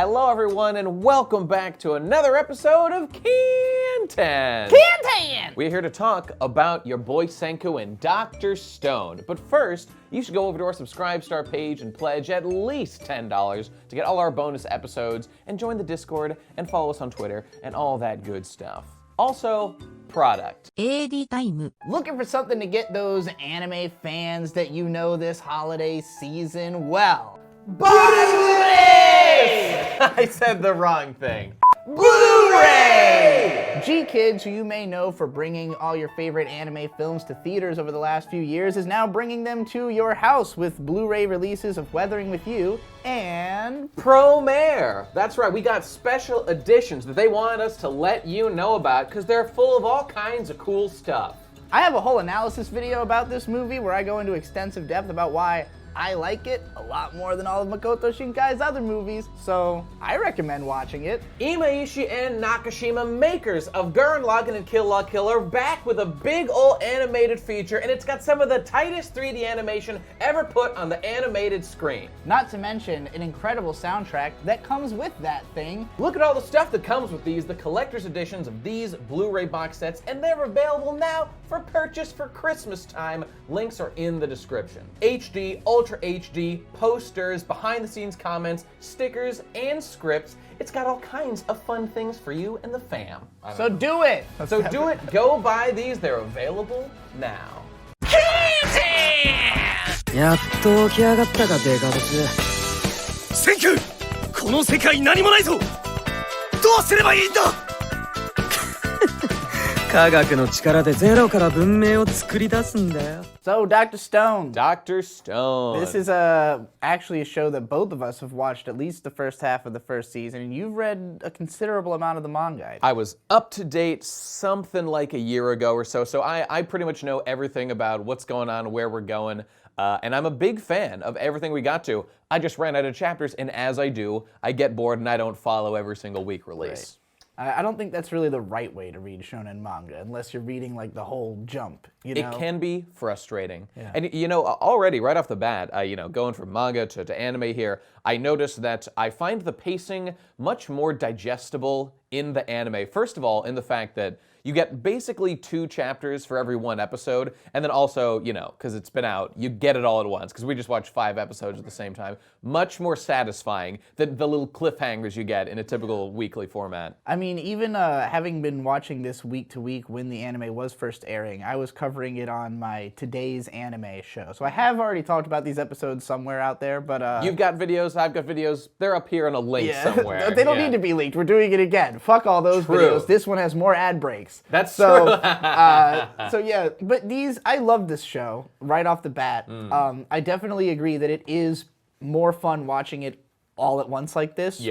Hello everyone and welcome back to another episode of Khantehnt! We're here to talk about your boy Senku and Dr. Stone. But first, you should go over to our Subscribe Star page and pledge at least $10 to get all our bonus episodes and join the Discord and follow us on Twitter and all that good stuff. Also, product. AD time. Looking for something to get those anime fans that you know this holiday season? Well, Blu-rays! I said the wrong thing. Blu-ray! G-Kids, who you may know for bringing all your favorite anime films to theaters over the last few years, is now bringing them to your house with Blu-ray releases of Weathering With You and Promare. That's right, we got special editions that they wanted us to let you know about because they're full of all kinds of cool stuff. I have a whole analysis video about this movie where I go into extensive depth about why I like it a lot more than all of Makoto Shinkai's other movies, so I recommend watching it. Imaishi and Nakashima, makers of Gurren Lagann and Kill La Kill, are back with a big old animated feature, and it's got some of the tightest 3D animation ever put on the animated screen. Not to mention an incredible soundtrack that comes with that thing. Look at all the stuff that comes with these, the collector's editions of these Blu-ray box sets, and they're available now for purchase for Christmas time. Links are in the description. HD, Ultra HD, posters, behind the scenes comments, stickers, and scripts. It's got all kinds of fun things for you and the fam. So do it! Go buy these, they're available now. やっと起き上がったかデカブス。センキュー、この世界何もないぞ。どうすればいいんだ。科学の力でゼロから文明を作り出すんだよ。 So, Dr. Stone. Dr. Stone. This is actually a show that both of us have watched at least the first half of the first season, and you've read a considerable amount of the manga. I was up to date something like a year ago or so, so I pretty much know everything about what's going on, where we're going, and I'm a big fan of everything we got to. I just ran out of chapters, and as I do, I get bored and I don't follow every single week release. Right. I don't think that's really the right way to read shonen manga, unless you're reading like the whole Jump, you know? It can be frustrating. Yeah. And you know, already right off the bat, going from manga to anime here, I noticed that I find the pacing much more digestible in the anime. First of all, in the fact that you get basically 2 chapters for every 1 episode, and then also, because it's been out, you get it all at once, because we just watched 5 episodes at the same time. Much more satisfying than the little cliffhangers you get in a typical weekly format. I mean, even having been watching this week to week when the anime was first airing, I was covering it on my Today's Anime show. So I have already talked about these episodes somewhere out there, but... You've got videos, I've got videos, they're up here in a link somewhere. They don't need to be leaked, we're doing it again. Fuck all those videos, this one has more ad breaks. That's so, true. so yeah, but I love this show right off the bat. I definitely agree that it is more fun watching it all at once like this,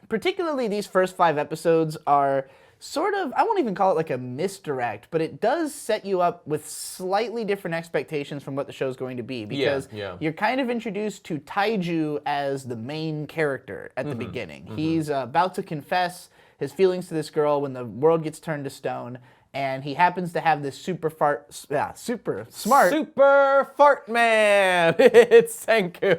particularly these first 5 episodes are sort of, I won't even call it like a misdirect, but it does set you up with slightly different expectations from what the show's going to be, because you're kind of introduced to Taiju as the main character at the beginning. He's about to confess his feelings to this girl when the world gets turned to stone, and he happens to have this super fart man! It's Senku.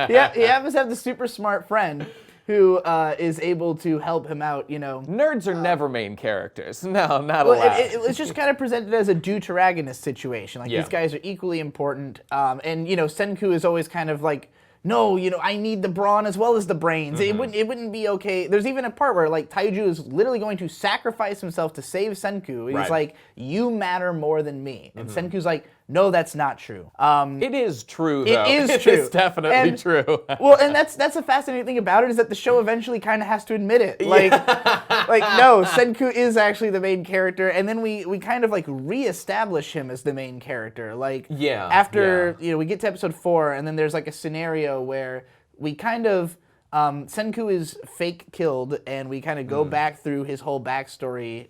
Yeah, he happens to have the super smart friend who is able to help him out, Nerds are never main characters. No, not allowed. It's just kind of presented as a deuteragonist situation. Like, these guys are equally important, and, Senku is always kind of like, no, I need the brawn as well as the brains. It wouldn't be okay. There's even a part where like Taiju is literally going to sacrifice himself to save Senku. And he's like, you matter more than me. And Senku's like, no, that's not true. It is true, though. It is true. It's definitely true. Well, and that's a fascinating thing about it, is that the show eventually kind of has to admit it. Like, no, Senku is actually the main character, and then we kind of like reestablish him as the main character. Like, after we get to episode 4, and then there's like a scenario where we kind of Senku is fake killed, and we kind of go back through his whole backstory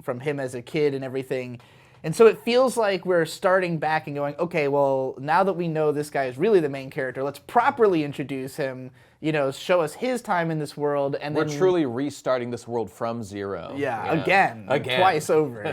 from him as a kid and everything. And so it feels like we're starting back and going, okay, well, now that we know this guy is really the main character, let's properly introduce him, show us his time in this world, and then... We're truly restarting this world from zero. Yeah. Again. Twice over,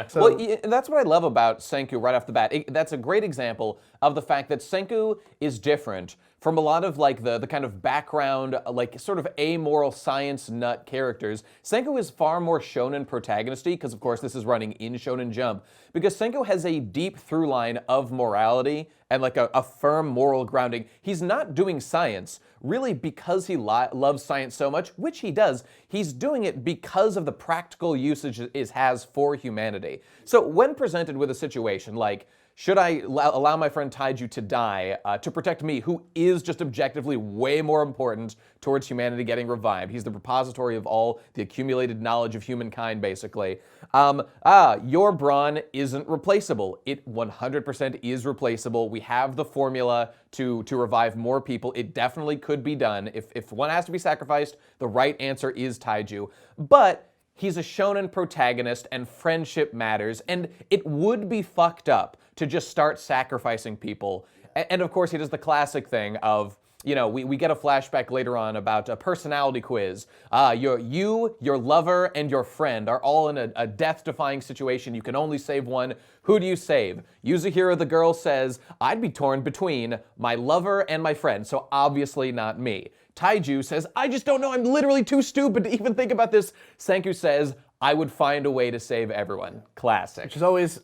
So, well, that's what I love about Senku right off the bat. That's a great example of the fact that Senku is different from a lot of like the kind of background, like sort of amoral science nut characters, Senku is far more shonen protagonisty, because of course this is running in Shounen Jump, because Senku has a deep through line of morality and like a firm moral grounding. He's not doing science really because he loves science so much, which he does. He's doing it because of the practical usage it has for humanity. So when presented with a situation like, should I allow my friend Taiju to die to protect me, who is just objectively way more important towards humanity getting revived? He's the repository of all the accumulated knowledge of humankind, basically. Your brawn isn't replaceable. It 100% is replaceable. We have the formula to revive more people. It definitely could be done. If one has to be sacrificed, the right answer is Taiju. But he's a shonen protagonist and friendship matters, and it would be fucked up to just start sacrificing people. And of course he does the classic thing of, you know, we get a flashback later on about a personality quiz. Your lover, and your friend are all in a death-defying situation. You can only save one. Who do you save? Yuzuhira, the girl, says, I'd be torn between my lover and my friend, so obviously not me. Taiju says, I just don't know, I'm literally too stupid to even think about this. Senku says, I would find a way to save everyone. Classic. Which has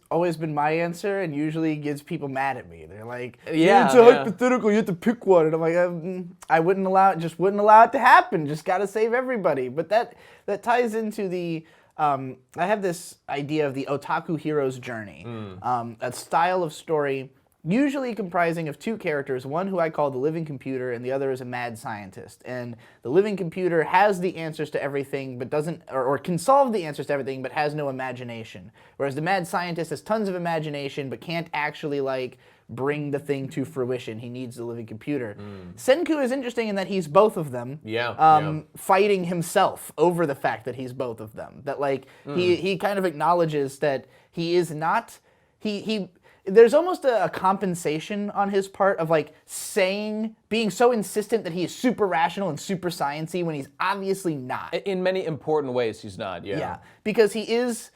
always been my answer, and usually gets people mad at me. They're like, Yeah, it's a hypothetical, you have to pick one. And I'm like, I wouldn't allow it to happen. Just gotta save everybody. But that ties into the, I have this idea of the otaku hero's journey. A style of story usually comprising of two characters, one who I call the living computer and the other is a mad scientist. And the living computer has the answers to everything but doesn't, or can solve the answers to everything but has no imagination. Whereas the mad scientist has tons of imagination but can't actually like bring the thing to fruition. He needs the living computer. Senku is interesting in that he's both of them. Fighting himself over the fact that he's both of them. That like he kind of acknowledges that he is not, there's almost a compensation on his part of like being so insistent that he is super rational and super sciencey when he's obviously not. In many important ways, he's not, Yeah, because he is,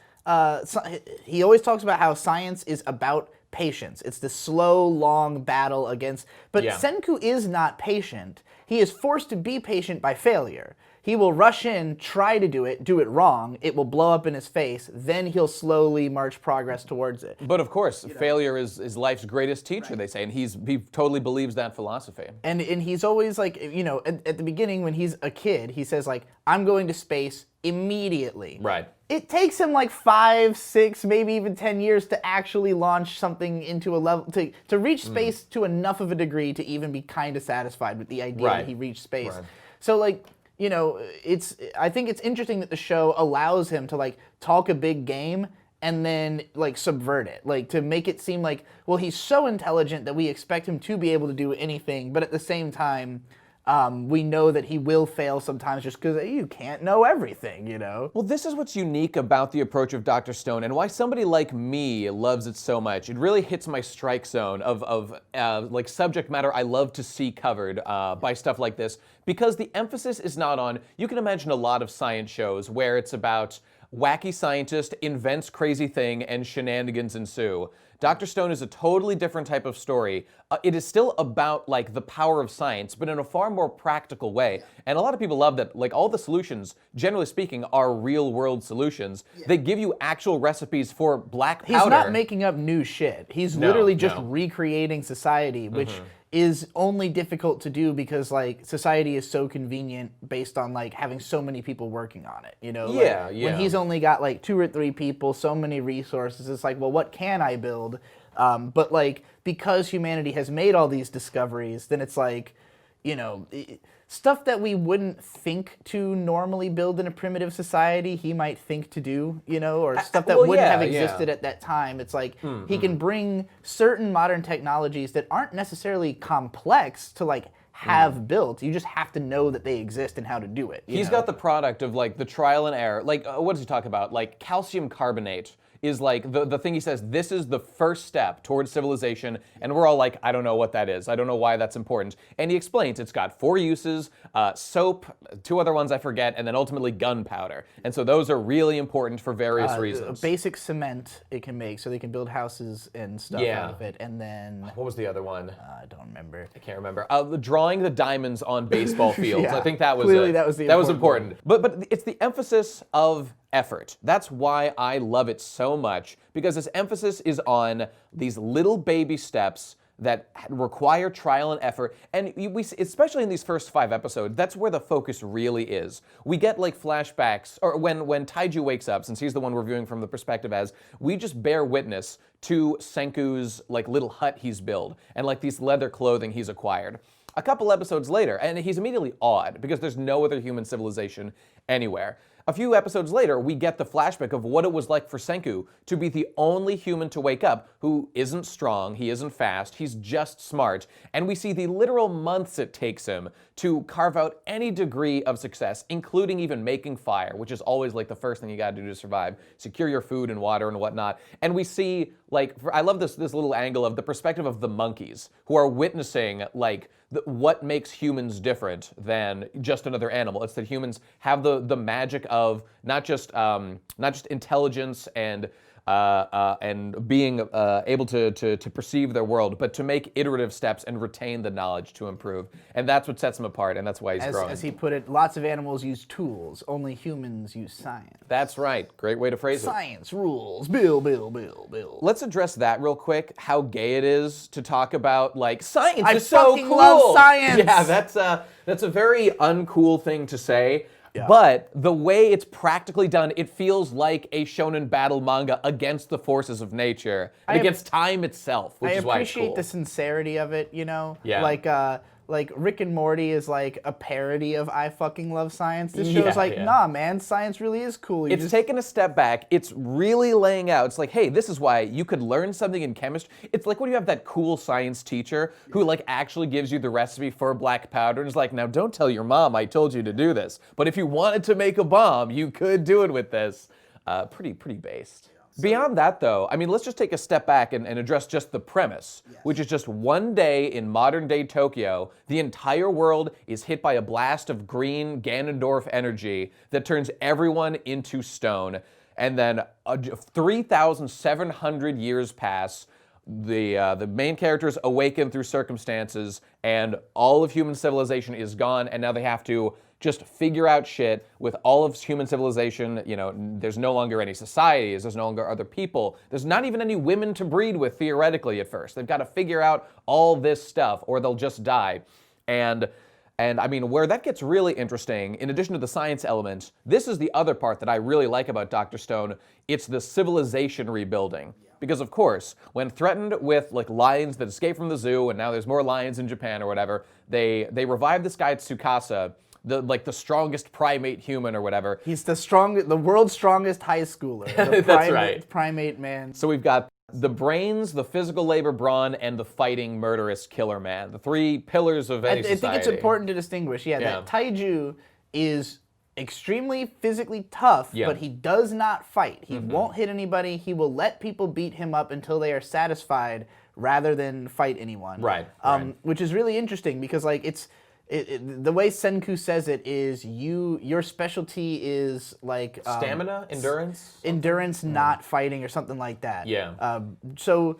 he always talks about how science is about patience. It's the slow, long battle against, but Senku is not patient. He is forced to be patient by failure. He will rush in, try to do it wrong, it will blow up in his face, then he'll slowly march progress towards it. But of course, failure is life's greatest teacher, they say, and he totally believes that philosophy. And he's always like, you know, at the beginning when he's a kid, he says like, I'm going to space immediately. Right. It takes him like 5, 6, maybe even 10 years to actually launch something into a level, to reach space to enough of a degree to even be kind of satisfied with the idea that he reached space. So like, you know, I think it's interesting that the show allows him to like talk a big game and then like subvert it, like to make it seem like, well, he's so intelligent that we expect him to be able to do anything, but at the same time, we know that he will fail sometimes just because you can't know everything, you know? Well, this is what's unique about the approach of Dr. Stone and why somebody like me loves it so much. It really hits my strike zone of like subject matter I love to see covered by stuff like this, because the emphasis is not on, you can imagine a lot of science shows where it's about wacky scientist invents crazy thing and shenanigans ensue. Dr. Stone is a totally different type of story. It is still about like the power of science, but in a far more practical way. And a lot of people love that like all the solutions, generally speaking, are real world solutions. They give you actual recipes for black powder. He's not making up new shit. He's literally just recreating society, which is only difficult to do because like society is so convenient based on like having so many people working on it, you know? When he's only got like 2 or 3 people, so many resources, it's like, well, what can I build? But like, because humanity has made all these discoveries, then it's like, you know, stuff that we wouldn't think to normally build in a primitive society, he might think to do, you know, or stuff that wouldn't have existed at that time. It's like he can bring certain modern technologies that aren't necessarily complex to like have built. You just have to know that they exist and how to do it. He's got the product of like the trial and error. Like, what does he talk about? Like calcium carbonate is like the thing he says, this is the first step towards civilization, and we're all like, I don't know what that is. I don't know why that's important. And he explains it's got 4 uses, soap, 2 other ones I forget, and then ultimately gunpowder. And so those are really important for various reasons. Basic cement it can make, so they can build houses and stuff out of it. And then... What was the other one? I don't remember. I can't remember. Drawing the diamonds on baseball fields. Yeah, I think that was clearly that was the important. But it's the emphasis of effort. That's why I love it so much, because its emphasis is on these little baby steps that require trial and effort. And we, especially in these first 5 episodes, that's where the focus really is. We get like flashbacks, or when Taiju wakes up, since he's the one we're viewing from the perspective as, we just bear witness to Senku's like little hut he's built, and like these leather clothing he's acquired. A couple episodes later, and he's immediately awed, because there's no other human civilization anywhere. A few episodes later, we get the flashback of what it was like for Senku to be the only human to wake up who isn't strong, he isn't fast, he's just smart, and we see the literal months it takes him to carve out any degree of success, including even making fire, which is always like the first thing you gotta do to survive. Secure your food and water and whatnot. And we see, like, I love this little angle of the perspective of the monkeys, who are witnessing, like, what makes humans different than just another animal. It's that humans have the magic of not just intelligence and being able to perceive their world, but to make iterative steps and retain the knowledge to improve. And that's what sets him apart, and that's why he's growing. As he put it, lots of animals use tools, only humans use science. That's right. Great way to phrase it. Science rules. Bill. Let's address that real quick, how gay it is to talk about, like, science I is so fucking cool. love science. Yeah, that's a very uncool thing to say. Yeah. But the way it's practically done, it feels like a shonen battle manga against the forces of nature, and against time itself, which is why it's cool. I appreciate the sincerity of it, you know? Yeah. Like Rick and Morty is like a parody of I fucking love science. This show is like, nah, man, science really is cool. It's taking a step back. It's really laying out. It's like, hey, this is why you could learn something in chemistry. It's like when you have that cool science teacher who like actually gives you the recipe for black powder and is like, now don't tell your mom I told you to do this. But if you wanted to make a bomb, you could do it with this. Pretty based. Beyond that, though, I mean, let's just take a step back and address just the premise, which is just one day in modern-day Tokyo, the entire world is hit by a blast of green Ganondorf energy that turns everyone into stone. And then 3,700 years pass, the main characters awaken through circumstances, and all of human civilization is gone, and now they have to just figure out shit with all of human civilization. You know, there's no longer any societies, there's no longer other people, there's not even any women to breed with, theoretically, at first. They've got to figure out all this stuff, or they'll just die. And I mean, where that gets really interesting, in addition to the science element, this is the other part that I really like about Dr. Stone. It's the civilization rebuilding. Because of course, when threatened with like lions that escape from the zoo, and now there's more lions in Japan or whatever, they revive this guy Tsukasa, the strongest primate human or whatever. He's the world's strongest high schooler. That's right. Primate man. So we've got the brains, the physical labor brawn, and the fighting murderous killer man. The 3 pillars of any society. I think it's important to distinguish, that Taiju is extremely physically tough, but he does not fight. He won't hit anybody. He will let people beat him up until they are satisfied rather than fight anyone. Right. Which is really interesting because like the way Senku says it is your specialty is like stamina, endurance, not fighting or something like that. Yeah. So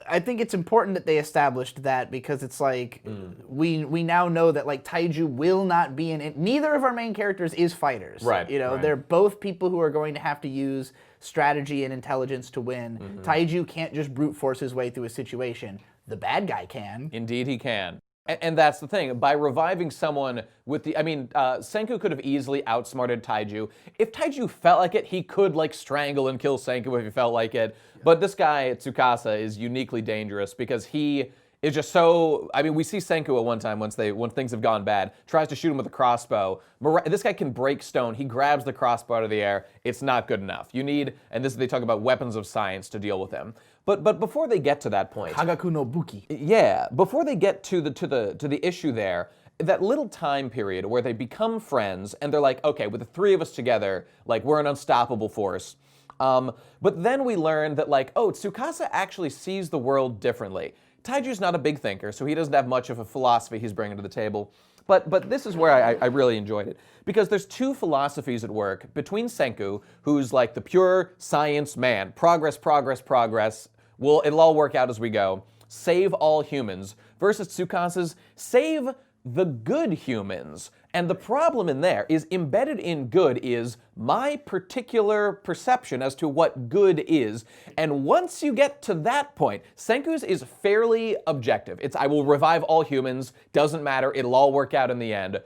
I think it's important that they established that because it's like we now know that like Taiju will not be in it. Neither of our main characters is fighters. Right. You know, they're both people who are going to have to use strategy and intelligence to win. Taiju can't just brute force his way through a situation. The bad guy can. Indeed he can. And that's the thing. By reviving someone with the... I mean, Senku could have easily outsmarted Taiju. If Taiju felt like it, he could, like, strangle and kill Senku if he felt like it. But this guy, Tsukasa, is uniquely dangerous because he is just so... I mean, we see Senku at one time, when things have gone bad, tries to shoot him with a crossbow. This guy can break stone. He grabs the crossbow out of the air. It's not good enough. You need... And they talk about weapons of science to deal with him. But before they get to that point... Hagaku no Buki. Yeah, before they get to the issue there, that little time period where they become friends and they're like, okay, with the 3 of us together, like we're an unstoppable force. But then we learn that, like, oh, Tsukasa actually sees the world differently. Taiju's not a big thinker, so he doesn't have much of a philosophy he's bringing to the table. But this is where I really enjoyed it. Because there's two philosophies at work between Senku, who's like the pure science man. Progress, progress, progress. It'll all work out as we go. Save all humans. Versus Tsukasa's save the good humans. And the problem in there is embedded in good is my particular perception as to what good is. And once you get to that point, Senku's is fairly objective. It's I will revive all humans, doesn't matter, it'll all work out in the end.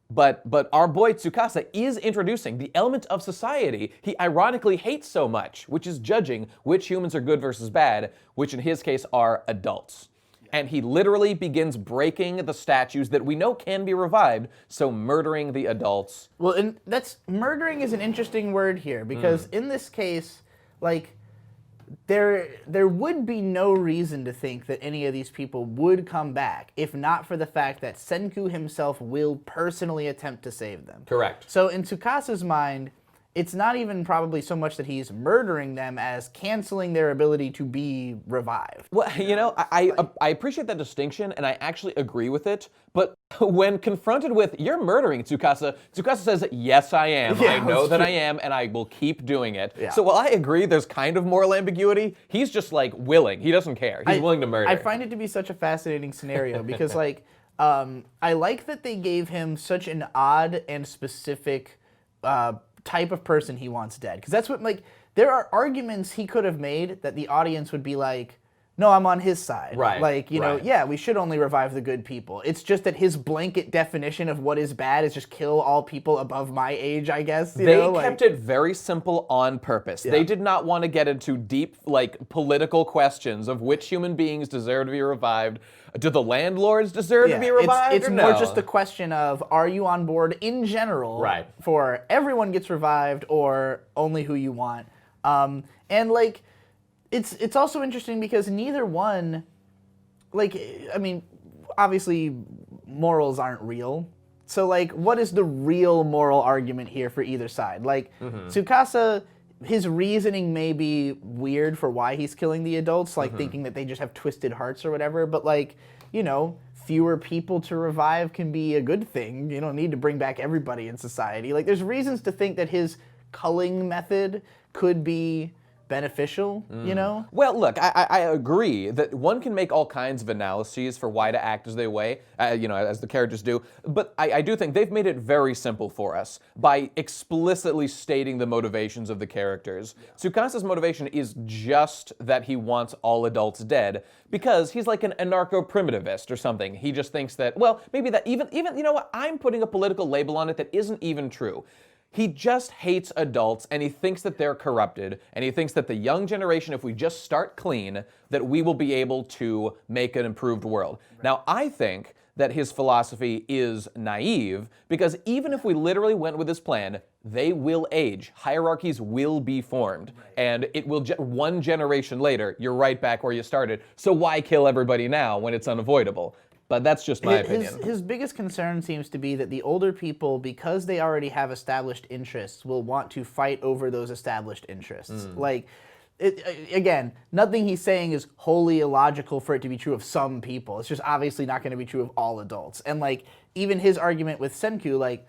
But our boy Tsukasa is introducing the element of society he ironically hates so much, which is judging which humans are good versus bad, which in his case are adults. And he literally begins breaking the statues that we know can be revived, so murdering the adults. Well, and murdering is an interesting word here, because in this case, like, there would be no reason to think that any of these people would come back, if not for the fact that Senku himself will personally attempt to save them. Correct. So in Tsukasa's mind, it's not even probably so much that he's murdering them as canceling their ability to be revived. Well, you know, I appreciate that distinction, and I actually agree with it, but when confronted with, you're murdering Tsukasa, Tsukasa says, yes, I am. Yeah, I know that I am, and I will keep doing it. Yeah. So while I agree there's kind of moral ambiguity, he's just, like, willing. He doesn't care. He's willing to murder. I find it to be such a fascinating scenario, because, like, I like that they gave him such an odd and specific type of person he wants dead. Because that's what, like, there are arguments he could have made that the audience would be like, no, I'm on his side. Right. Like, you know, right. yeah, we should only revive the good people. It's just that his blanket definition of what is bad is just kill all people above my age, I guess. They kept it very simple on purpose. Yeah. They did not want to get into deep, like, political questions of which human beings deserve to be revived. Do the landlords deserve to be revived? It's or more no? just a question of, are you on board in general Right. for everyone gets revived or only who you want? And, like, it's also interesting because neither one, like, I mean, obviously morals aren't real. So, like, what is the real moral argument here for either side? Like, Tsukasa, his reasoning may be weird for why he's killing the adults, like thinking that they just have twisted hearts or whatever, but, like, you know, fewer people to revive can be a good thing. You don't need to bring back everybody in society. Like, there's reasons to think that his culling method could be beneficial, you know? Well, look, I agree that one can make all kinds of analyses for why to act as they way, you know, as the characters do, but I do think they've made it very simple for us by explicitly stating the motivations of the characters. Yeah. Tsukasa's motivation is just that he wants all adults dead because he's like an anarcho-primitivist or something. He just thinks that, well, maybe that even, you know what, I'm putting a political label on it that isn't even true. He just hates adults, and he thinks that they're corrupted, and he thinks that the young generation, if we just start clean, that we will be able to make an improved world. Right. Now, I think that his philosophy is naive, because even if we literally went with his plan, they will age. Hierarchies will be formed, right. And it will, one generation later, you're right back where you started. So why kill everybody now when it's unavoidable? But that's just my opinion. His biggest concern seems to be that the older people, because they already have established interests, will want to fight over those established interests. Like, again, nothing he's saying is wholly illogical for it to be true of some people. It's just obviously not going to be true of all adults. And, like, even his argument with Senku, like,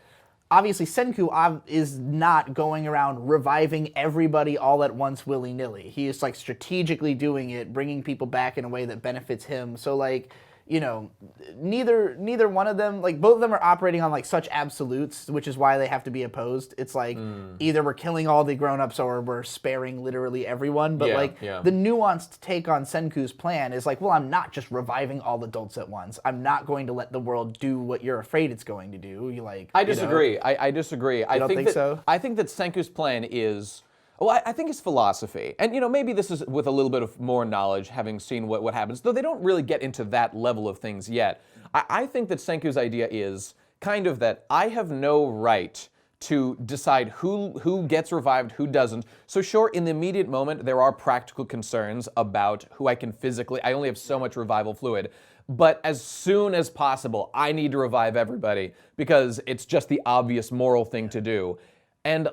obviously Senku is not going around reviving everybody all at once willy-nilly. He is, like, strategically doing it, bringing people back in a way that benefits him. So, like, you know, neither one of them, like, both of them are operating on, like, such absolutes, which is why they have to be opposed. It's like, either we're killing all the grown-ups or we're sparing literally everyone. But, the nuanced take on Senku's plan is like, well, I'm not just reviving all adults at once. I'm not going to let the world do what you're afraid it's going to do. You like, I disagree. I disagree. I don't think so? I think that Senku's plan is... Well, I think it's philosophy. And, you know, maybe this is with a little bit of more knowledge, having seen what happens, though they don't really get into that level of things yet. I think that Senku's idea is kind of that I have no right to decide who gets revived, who doesn't. So sure, in the immediate moment, there are practical concerns about who I can physically... I only have so much revival fluid. But as soon as possible, I need to revive everybody because it's just the obvious moral thing to do. And...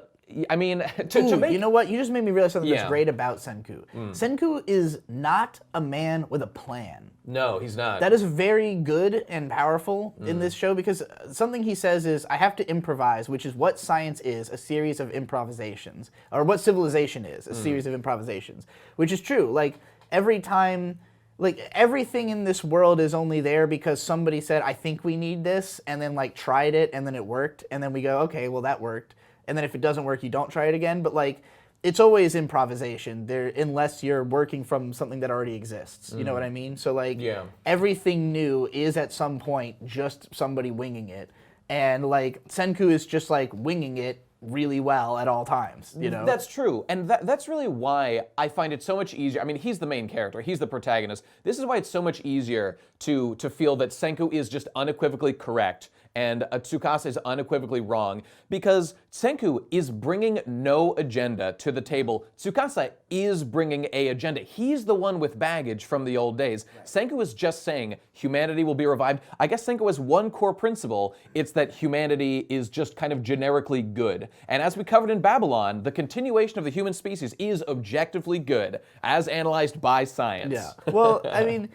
I mean, to make... You know what? You just made me realize something that's Yeah. great about Senku. Senku is not a man with a plan. No, he's not. That is very good and powerful in this show because something he says is, I have to improvise, which is what science is, a series of improvisations. Or what civilization is, a series of improvisations. Which is true. Like, every time... Like, everything in this world is only there because somebody said, I think we need this, and then, like, tried it, and then it worked, and then we go, okay, well, that worked. And then if it doesn't work, you don't try it again. But, like, it's always improvisation there, unless you're working from something that already exists. You know what I mean? So, like, everything new is at some point just somebody winging it. And, like, Senku is just, like, winging it really well at all times, you know? That's true, and that's really why I find it so much easier. I mean, he's the main character, he's the protagonist. This is why it's so much easier to feel that Senku is just unequivocally correct and Tsukasa is unequivocally wrong, because Senku is bringing no agenda to the table. Tsukasa is bringing a agenda. He's the one with baggage from the old days. Right. Senku is just saying humanity will be revived. I guess Senku has one core principle. It's that humanity is just kind of generically good. And as we covered in Babylon, the continuation of the human species is objectively good, as analyzed by science. Yeah. Well, I mean...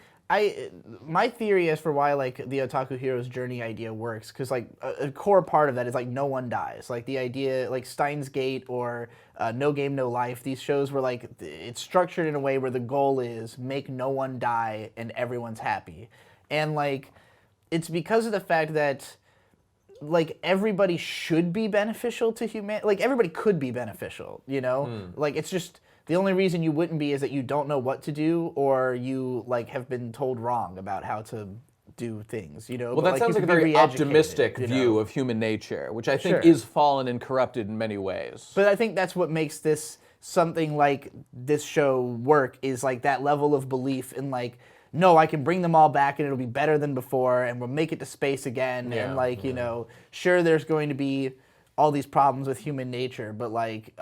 my theory as for why like the otaku hero's journey idea works, because like a core part of that is like no one dies. Like the idea, like Steins Gate or No Game No Life, these shows where like it's structured in a way where the goal is make no one die and everyone's happy, and like it's because of the fact that like everybody should be beneficial to humanity. Like everybody could be beneficial, you know. Like it's just. The only reason you wouldn't be is that you don't know what to do, or you like have been told wrong about how to do things, you know? Well, that sounds like a very optimistic view of human nature, which I think is fallen and corrupted in many ways. But I think that's what makes this something like this show work, is like that level of belief in like, no, I can bring them all back and it'll be better than before and we'll make it to space again. Yeah, and like, you know, sure there's going to be all these problems with human nature, but like,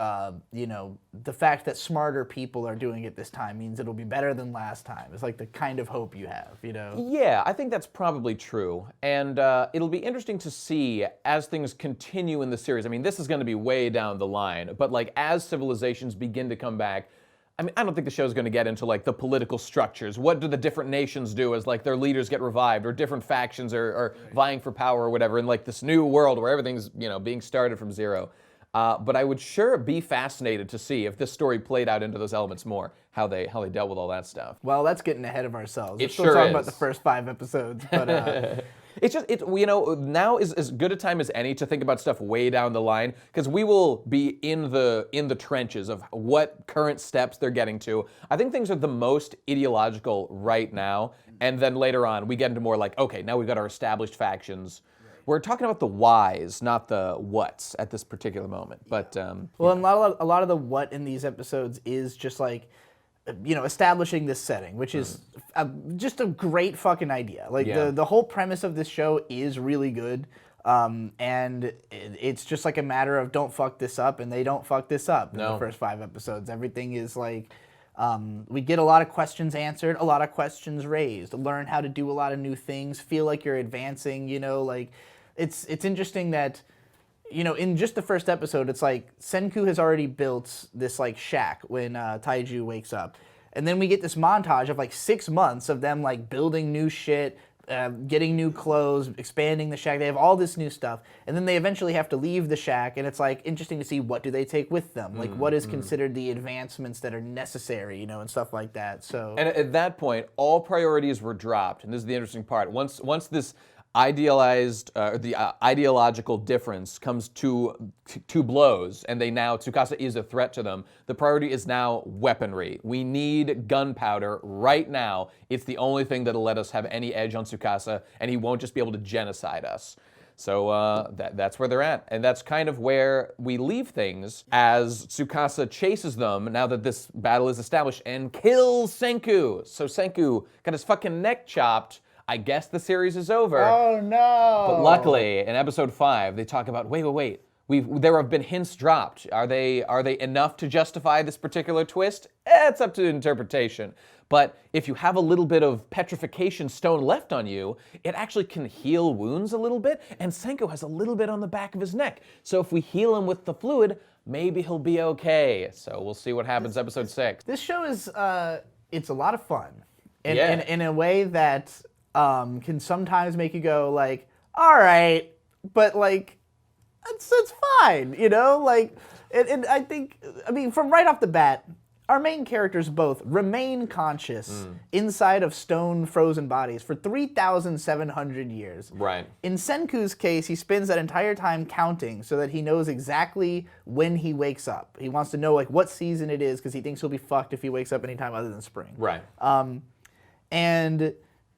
you know, the fact that smarter people are doing it this time means it'll be better than last time. It's like the kind of hope you have, you know? Yeah, I think that's probably true. And it'll be interesting to see as things continue in the series. I mean, this is going to be way down the line, but like as civilizations begin to come back, I mean, I don't think the show's going to get into like the political structures. What do the different nations do as like their leaders get revived, or different factions are vying for power or whatever in like this new world where everything's, you know, being started from zero. But I would sure be fascinated to see if this story played out into those elements more, how they dealt with all that stuff. Well, that's getting ahead of ourselves. It We're still sure talking is. about the first 5 episodes, but It's just, you know, now is as good a time as any to think about stuff way down the line, because we will be in the trenches of what current steps they're getting to. I think things are the most ideological right now, and then later on we get into more like, okay, now we've got our established factions. We're talking about the whys, not the whats at this particular moment. But well, and a lot of the what in these episodes is just like, you know, establishing this setting, which is just a great fucking idea. Like the whole premise of this show is really good, and it's just like a matter of don't fuck this up, and they don't fuck this up in the first 5 episodes. Everything is like, we get a lot of questions answered, a lot of questions raised, learn how to do a lot of new things, feel like you're advancing, you know, like it's interesting that, you know, in just the first episode, it's like Senku has already built this like shack when Taiju wakes up. And then we get this montage of like 6 months of them like building new shit, getting new clothes, expanding the shack. They have all this new stuff. And then they eventually have to leave the shack, and it's like interesting to see what do they take with them. Like what is considered the advancements that are necessary, you know, and stuff like that. So and at that point, all priorities were dropped. And this is the interesting part. Once this idealized, the ideological difference comes to blows, and Tsukasa is a threat to them. The priority is now weaponry. We need gunpowder right now. It's the only thing that'll let us have any edge on Tsukasa, and he won't just be able to genocide us. So that's where they're at. And that's kind of where we leave things as Tsukasa chases them now that this battle is established and kills Senku. So Senku got his fucking neck chopped. I guess the series is over. Oh no! But luckily, in episode 5, they talk about wait. There have been hints dropped. Are they enough to justify this particular twist? It's up to interpretation. But if you have a little bit of petrification stone left on you, it actually can heal wounds a little bit. And Senku has a little bit on the back of his neck. So if we heal him with the fluid, maybe he'll be okay. So we'll see what happens episode 6. This show is it's a lot of fun. In a way that can sometimes make you go like, all right, but like it's fine, you know? Like, and I think, I mean, from right off the bat, our main characters both remain conscious inside of stone frozen bodies for 3,700 years. Right. In Senku's case, he spends that entire time counting so that he knows exactly when he wakes up. He wants to know like what season it is because he thinks he'll be fucked if he wakes up anytime other than spring. Right. And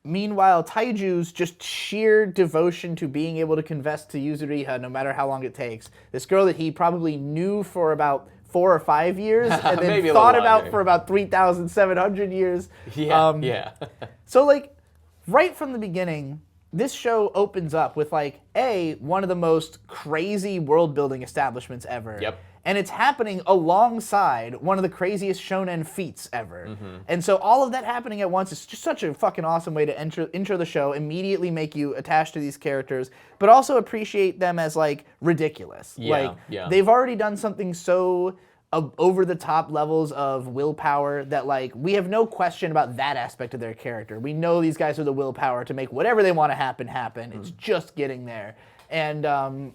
meanwhile, Taiju's just sheer devotion to being able to confess to Yuzuhira no matter how long it takes. This girl that he probably knew for about 4 or 5 years and then thought about for about 3,700 years. Yeah. So like right from the beginning, this show opens up with like one of the most crazy world building establishments ever. Yep. And it's happening alongside one of the craziest shonen feats ever. And so all of that happening at once is just such a fucking awesome way to intro the show, immediately make you attached to these characters, but also appreciate them as like ridiculous. They've already done something so over the top levels of willpower that like we have no question about that aspect of their character. We know these guys have the willpower to make whatever they want to happen. It's just getting there. And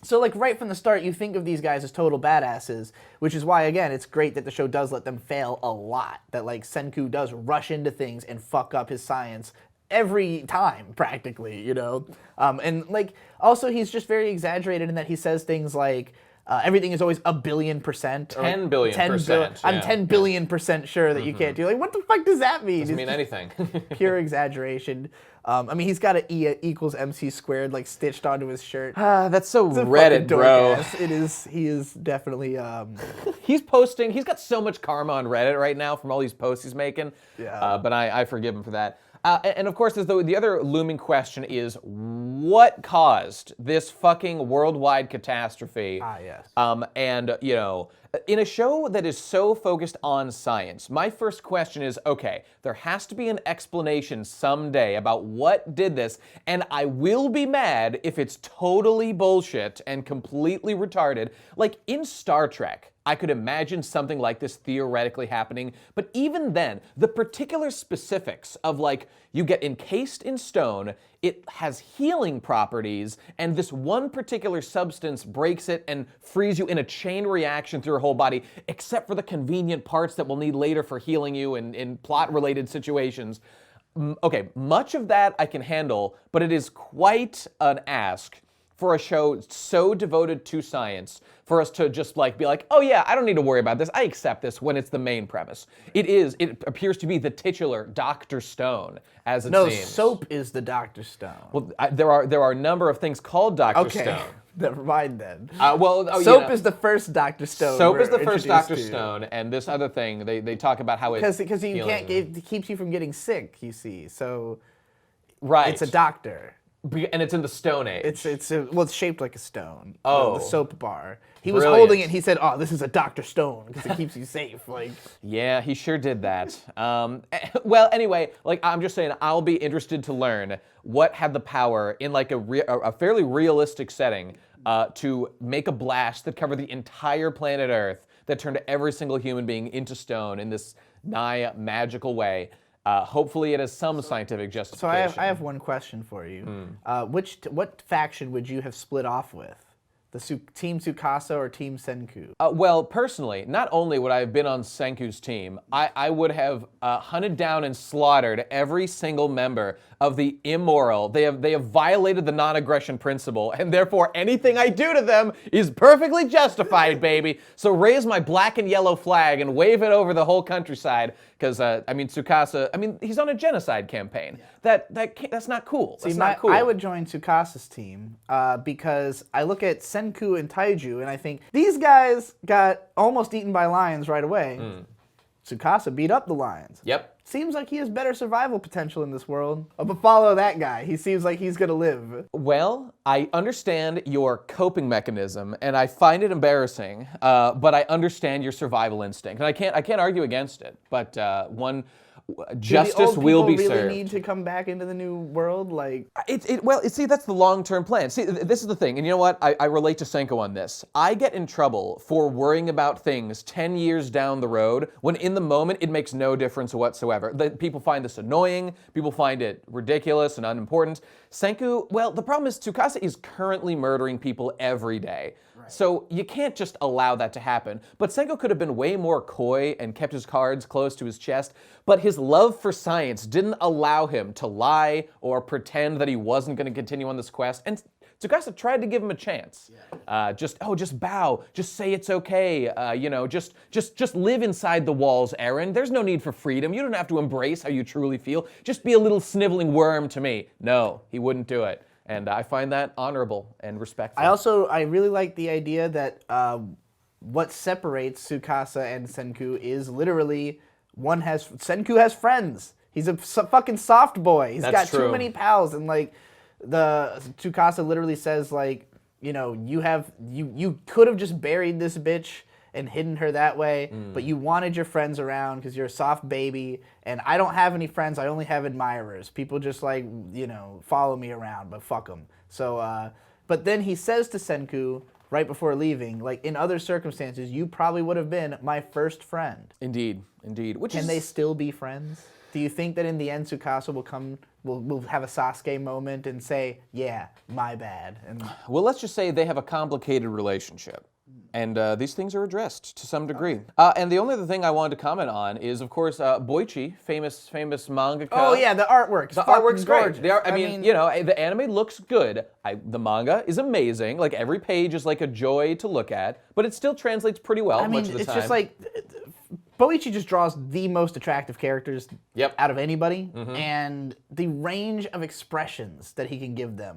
so like right from the start, you think of these guys as total badasses, which is why, again, it's great that the show does let them fail a lot. That like Senku does rush into things and fuck up his science every time, practically, you know? And like, also he's just very exaggerated in that he says things like, everything is always 1,000,000,000%. 10 billion%. I'm 10 billion% sure that you can't do. Like, what the fuck does that mean? Doesn't mean anything. Pure exaggeration. I mean, he's got an E equals MC squared like stitched onto his shirt. That's so Reddit, bro. It is. He is definitely. He's posting. He's got so much karma on Reddit right now from all these posts he's making. Yeah. But I forgive him for that. And of course, the other looming question is, what caused this fucking worldwide catastrophe? Yes. And, you know, in a show that is so focused on science, my first question is, okay, there has to be an explanation someday about what did this, and I will be mad if it's totally bullshit and completely retarded. Like, in Star Trek, I could imagine something like this theoretically happening, but even then, the particular specifics of like, you get encased in stone, it has healing properties, and this one particular substance breaks it and frees you in a chain reaction through your whole body, except for the convenient parts that we'll need later for healing you in plot-related situations. Okay, much of that I can handle, but it is quite an ask for a show so devoted to science, for us to just like be like, oh yeah, I don't need to worry about this. I accept this when it's the main premise. It appears to be the titular Dr. Stone, as it seems. No, Soap is the Dr. Stone. Well, there are a number of things called Dr. Stone. Never mind then. Soap is the first Dr. Stone. Soap is the first Dr. Stone, and this other thing, they talk about how because you can't it keeps you from getting sick, you see. So right, it's a doctor. And it's in the Stone Age. It's shaped like a stone. Oh. The soap bar. He was holding it and he said, oh, this is a Dr. Stone because it keeps you safe. Like. Yeah, he sure did that. Well, anyway, like I'm just saying, I'll be interested to learn what had the power in like a fairly realistic setting to make a blast that covered the entire planet Earth that turned every single human being into stone in this nigh magical way. Hopefully it has some scientific justification. So I have one question for you. What faction would you have split off with? Team Tsukasa or Team Senku? Well, personally, not only would I have been on Senku's team, I would have hunted down and slaughtered every single member of the immoral. They have violated the non-aggression principle, and therefore anything I do to them is perfectly justified, baby. So raise my black and yellow flag and wave it over the whole countryside, because I mean Tsukasa, he's on a genocide campaign. Yeah. That's not cool. That's not cool. I would join Tsukasa's team because I look at Senku and Taiju and I think these guys got almost eaten by lions right away. Tsukasa beat up the lions. Yep. seems like he has better survival potential in this world. But follow that guy. He seems like he's gonna live. Well, I understand your coping mechanism, and I find it embarrassing. But I understand your survival instinct, and I can't argue against it. But justice will be really served. Need to come back into the new world, like Well, see, that's the long-term plan. See, this is the thing, and you know what? I relate to Senku on this. I get in trouble for worrying about things 10 years down the road when in the moment it makes no difference whatsoever. People find this annoying, people find it ridiculous and unimportant. Senku, well, the problem is Tsukasa is currently murdering people every day. So you can't just allow that to happen. But Senku could have been way more coy and kept his cards close to his chest, but his love for science didn't allow him to lie or pretend that he wasn't going to continue on this quest. And Tsukasa tried to give him a chance. Just bow, just say it's okay, just live inside the walls, Eren. There's no need for freedom. You don't have to embrace how you truly feel. Just be a little sniveling worm to me. No, he wouldn't do it. And I find that honorable and respectful. I really like the idea that what separates Tsukasa and Senku is literally Senku has friends. He's a fucking soft boy. He's got too many pals, and like the Tsukasa literally says like, you could have just buried this bitch and hidden her that way, but you wanted your friends around because you're a soft baby, and I don't have any friends, I only have admirers. People just like, follow me around, but fuck them. So, but then he says to Senku, right before leaving, like, in other circumstances, you probably would have been my first friend. Indeed. Can they still be friends? Do you think that in the end Tsukasa will have a Sasuke moment and say, yeah, my bad? Well, let's just say they have a complicated relationship. And these things are addressed to some degree. And the only other thing I wanted to comment on is, of course, Boichi, famous mangaka. Oh yeah, the artwork. The artwork's great. I mean, the anime looks good. The manga is amazing. Like, every page is like a joy to look at, but it still translates pretty well much of the time. It's just like Boichi just draws the most attractive characters out of anybody, and the range of expressions that he can give them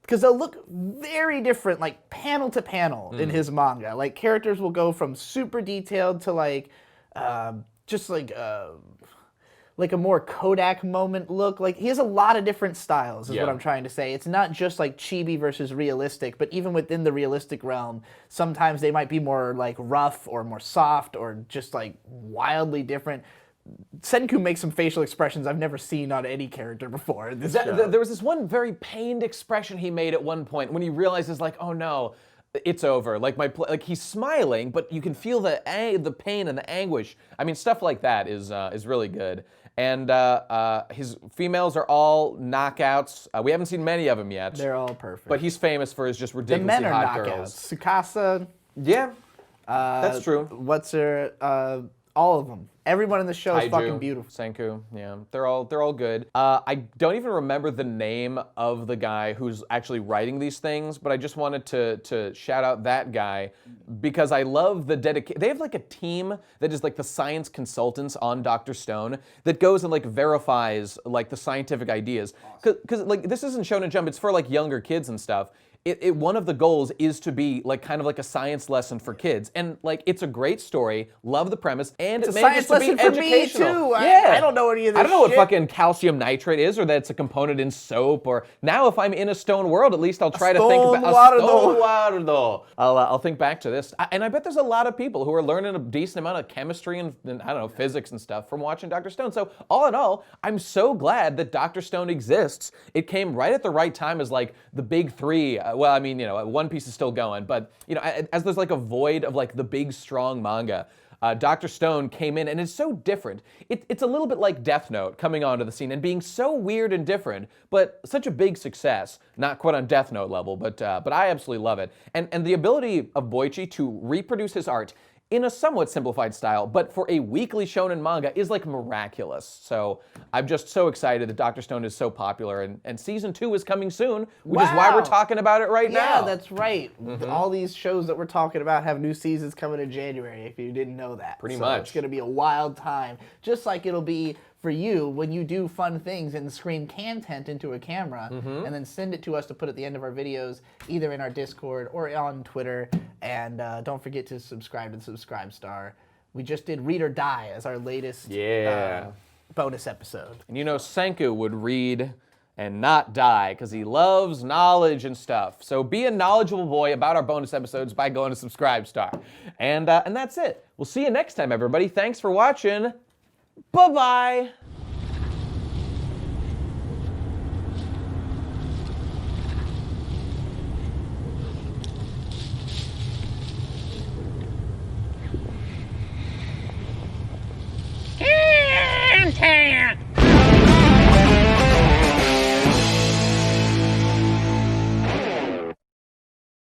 because they'll look very different, like panel to panel in his manga. Like, characters will go from super detailed to like just like a more Kodak moment look. Like, he has a lot of different styles is what I'm trying to say. It's not just like chibi versus realistic, but even within the realistic realm, sometimes they might be more like rough or more soft or just like wildly different. Senku makes some facial expressions I've never seen on any character before in this show. There was this one very pained expression he made at one point when he realizes, like, oh no, it's over. Like, he's smiling, but you can feel the pain and the anguish. I mean, stuff like that is really good. And his females are all knockouts. We haven't seen many of them yet. They're all perfect. But he's famous for his just ridiculously the men are hot knockouts. girls. Tsukasa. Yeah, that's true. What's her? All of them. Everyone in the show is Taiju, fucking beautiful. Senku, yeah, they're all good. I don't even remember the name of the guy who's actually writing these things, but I just wanted to shout out that guy because I love the dedication. They have like a team that is like the science consultants on Dr. Stone that goes and like verifies like the scientific ideas. Because like this isn't Shounen Jump, it's for like younger kids and stuff. One of the goals is to be like kind of like a science lesson for kids, and like it's a great story. Love the premise, and it's it a manages science to be lesson for me educational. too. Yeah, I don't know any of this. I don't know what fucking calcium nitrate is, or that it's a component in soap. Or now, if I'm in a stone world, at least I'll try to think about stone water. I'll think back to this, and I bet there's a lot of people who are learning a decent amount of chemistry and I don't know, physics and stuff from watching Dr. Stone. So all in all, I'm so glad that Dr. Stone exists. It came right at the right time as like the big three. Well, I mean, One Piece is still going, but as there's like a void of like the big strong manga, Dr. Stone came in, and it's so different. It's a little bit like Death Note coming onto the scene and being so weird and different, but such a big success. Not quite on Death Note level, but I absolutely love it. And the ability of Boichi to reproduce his art in a somewhat simplified style, but for a weekly shonen manga is like miraculous. So I'm just so excited that Dr. Stone is so popular, and season 2 is coming soon, which is why we're talking about it right now. Yeah, that's right. All these shows that we're talking about have new seasons coming in January, if you didn't know that. Pretty much. It's going to be a wild time, just like it'll be for you when you do fun things and scream Khantehnt into a camera and then send it to us to put at the end of our videos, either in our Discord or on Twitter. And don't forget to subscribe to the Subscribe Star. We just did Read or Die as our latest bonus episode. And you know Senku would read and not die because he loves knowledge and stuff. So be a knowledgeable boy about our bonus episodes by going to Subscribestar. And that's it. We'll see you next time, everybody. Thanks for watching. Bye-bye. Khantehnt!